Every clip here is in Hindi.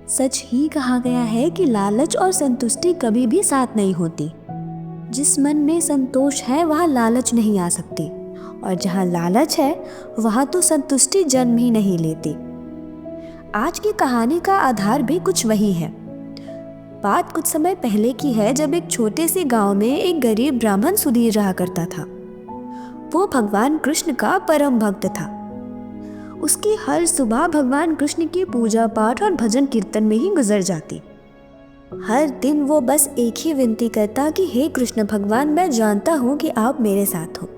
सच ही कहा गया है कि लालच और संतुष्टि कभी भी साथ नहीं होती। जिस मन में संतोष है वहाँ लालच नहीं आ सकती, और जहाँ लालच है वहाँ तो संतुष्टि जन्म ही नहीं लेती। आज की कहानी का आधार भी कुछ वही है। बात कुछ समय पहले की है, जब एक छोटे से गांव में एक गरीब ब्राह्मण सुधीर रहा करता था। वो भगवान कृष्ण का परम भक्त था। उसकी हर सुबह भगवान कृष्ण की पूजा पाठ और भजन कीर्तन में ही गुजर जाती। हर दिन वो बस एक ही विनती करता कि हे कृष्ण भगवान, मैं जानता हूँ कि आप मेरे साथ हो,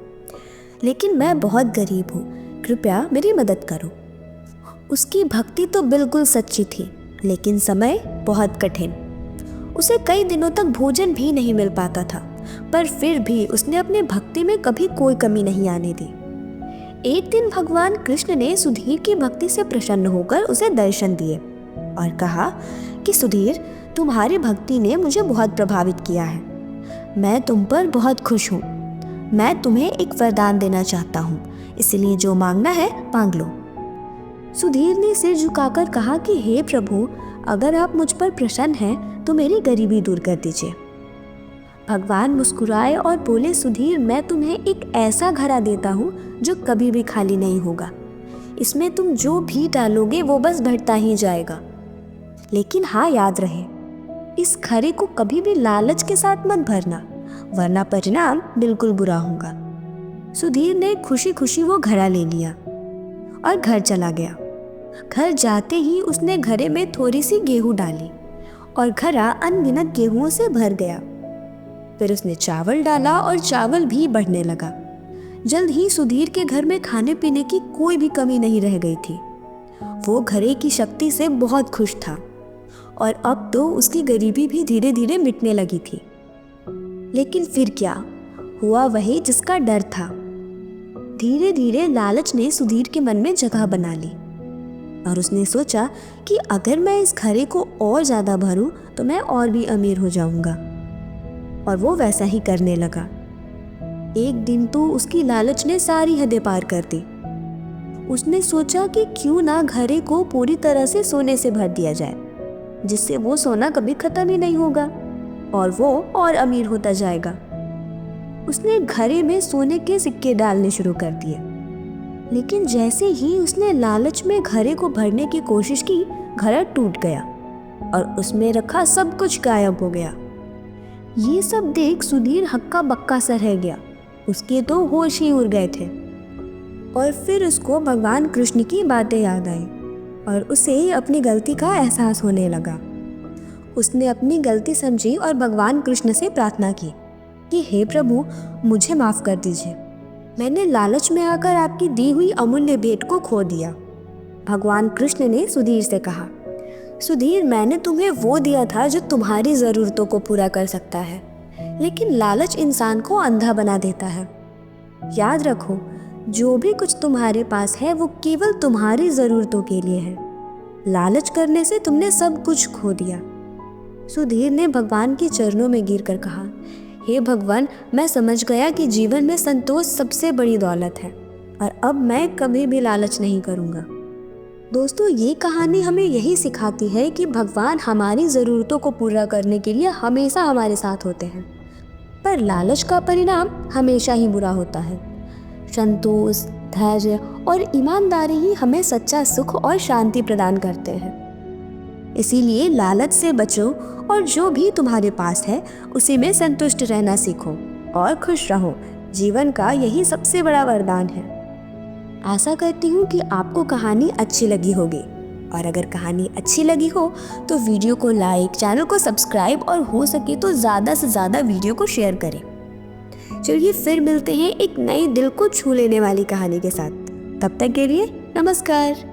लेकिन मैं बहुत गरीब हूँ, कृपया मेरी मदद करो। उसकी भक्ति तो बिल्कुल सच्ची थी, लेकिन समय बहुत कठिन। उसे कई दिनों तक भोजन भी नहीं मिल पाता था, पर फिर भी उसने अपनी भक्ति में कभी कोई कमी नहीं आने दी। एक दिन भगवान कृष्ण ने सुधीर की भक्ति से प्रसन्न होकर उसे दर्शन दिए और कहा कि सुधीर, तुम्हारी भक्ति ने मुझे बहुत प्रभावित किया है। मैं तुम पर बहुत खुश हूँ। मैं तुम्हें एक वरदान देना चाहता हूँ, इसलिए जो मांगना है मांग लो। सुधीर ने सिर झुकाकर कहा कि हे प्रभु, अगर आप मुझ पर प्रसन्न हैं तो मेरी गरीबी दूर कर दीजिए। भगवान मुस्कुराए और बोले, सुधीर, मैं तुम्हें एक ऐसा घड़ा देता हूँ जो कभी भी खाली नहीं होगा। इसमें तुम जो भी डालोगे वो बस बढ़ता ही जाएगा। लेकिन हाँ, याद रहे, इस घड़े को कभी भी लालच के साथ मत भरना, वरना परिणाम बिल्कुल बुरा होगा। सुधीर ने खुशी खुशी वो घड़ा ले लिया और घर चला गया। घर जाते ही उसने घड़े में थोड़ी सी गेहूं डाली और घड़ा अनगिनत गेहूं से भर गया। फिर उसने चावल डाला और चावल भी बढ़ने लगा। जल्द ही सुधीर के घर में खाने पीने की कोई भी कमी नहीं रह गई थी। वो घड़े की शक्ति से बहुत खुश था और अब तो उसकी गरीबी भी धीरे धीरे मिटने लगी थी। लेकिन फिर क्या हुआ, वही जिसका डर था। धीरे धीरे लालच ने सुधीर के मन में जगह बना ली और उसने सोचा कि अगर मैं इस घड़े को और ज़्यादा भरूं तो मैं और भी अमीर हो जाऊंगा। और वो वैसा ही करने लगा। एक दिन तो उसकी लालच ने सारी हदें पार कर दी। उसने सोचा कि क्यों ना घड़े को पूरी तरह से सोने से भर दिया जाए, जिससे वो सोना कभी खत्म ही नहीं होगा और वो और अमीर होता जाएगा। उसने घड़े में सोने के सिक्के डालने शुरू कर दिए, लेकिन जैसे ही उसने लालच में घड़े को भरने की कोशिश की, घड़ा टूट गया और उसमें रखा सब कुछ गायब हो गया। ये सब देख सुधीर हक्का बक्का सा रह गया। उसके तो होश ही उड़ गए थे। और फिर उसको भगवान कृष्ण की बातें याद आई और उसे अपनी गलती का एहसास होने लगा। उसने अपनी गलती समझी और भगवान कृष्ण से प्रार्थना की कि हे प्रभु, मुझे माफ़ कर दीजिए। मैंने लालच में आकर आपकी दी हुई अमूल्य भेंट को खो दिया। भगवान कृष्ण ने सुधीर से कहा, सुधीर, मैंने तुम्हें वो दिया था जो तुम्हारी ज़रूरतों को पूरा कर सकता है, लेकिन लालच इंसान को अंधा बना देता है। याद रखो, जो भी कुछ तुम्हारे पास है वो केवल तुम्हारी ज़रूरतों के लिए है। लालच करने से तुमने सब कुछ खो दिया। सुधीर ने भगवान के चरणों में गिरकर कहा, हे भगवान, मैं समझ गया कि जीवन में संतोष सबसे बड़ी दौलत है और अब मैं कभी भी लालच नहीं करूँगा। दोस्तों, ये कहानी हमें यही सिखाती है कि भगवान हमारी ज़रूरतों को पूरा करने के लिए हमेशा हमारे साथ होते हैं, पर लालच का परिणाम हमेशा ही बुरा होता है। संतोष, धैर्य और ईमानदारी ही हमें सच्चा सुख और शांति प्रदान करते हैं। इसीलिए लालच से बचो और जो भी तुम्हारे पास है उसी में संतुष्ट रहना सीखो और खुश रहो। जीवन का यही सबसे बड़ा वरदान है। आशा करती हूँ कि आपको कहानी अच्छी लगी होगी, और अगर कहानी अच्छी लगी हो तो वीडियो को लाइक, चैनल को सब्सक्राइब और हो सके तो ज़्यादा से ज़्यादा वीडियो को शेयर करें। चलिए फिर मिलते हैं एक नई दिल को छू लेने वाली कहानी के साथ। तब तक के लिए नमस्कार।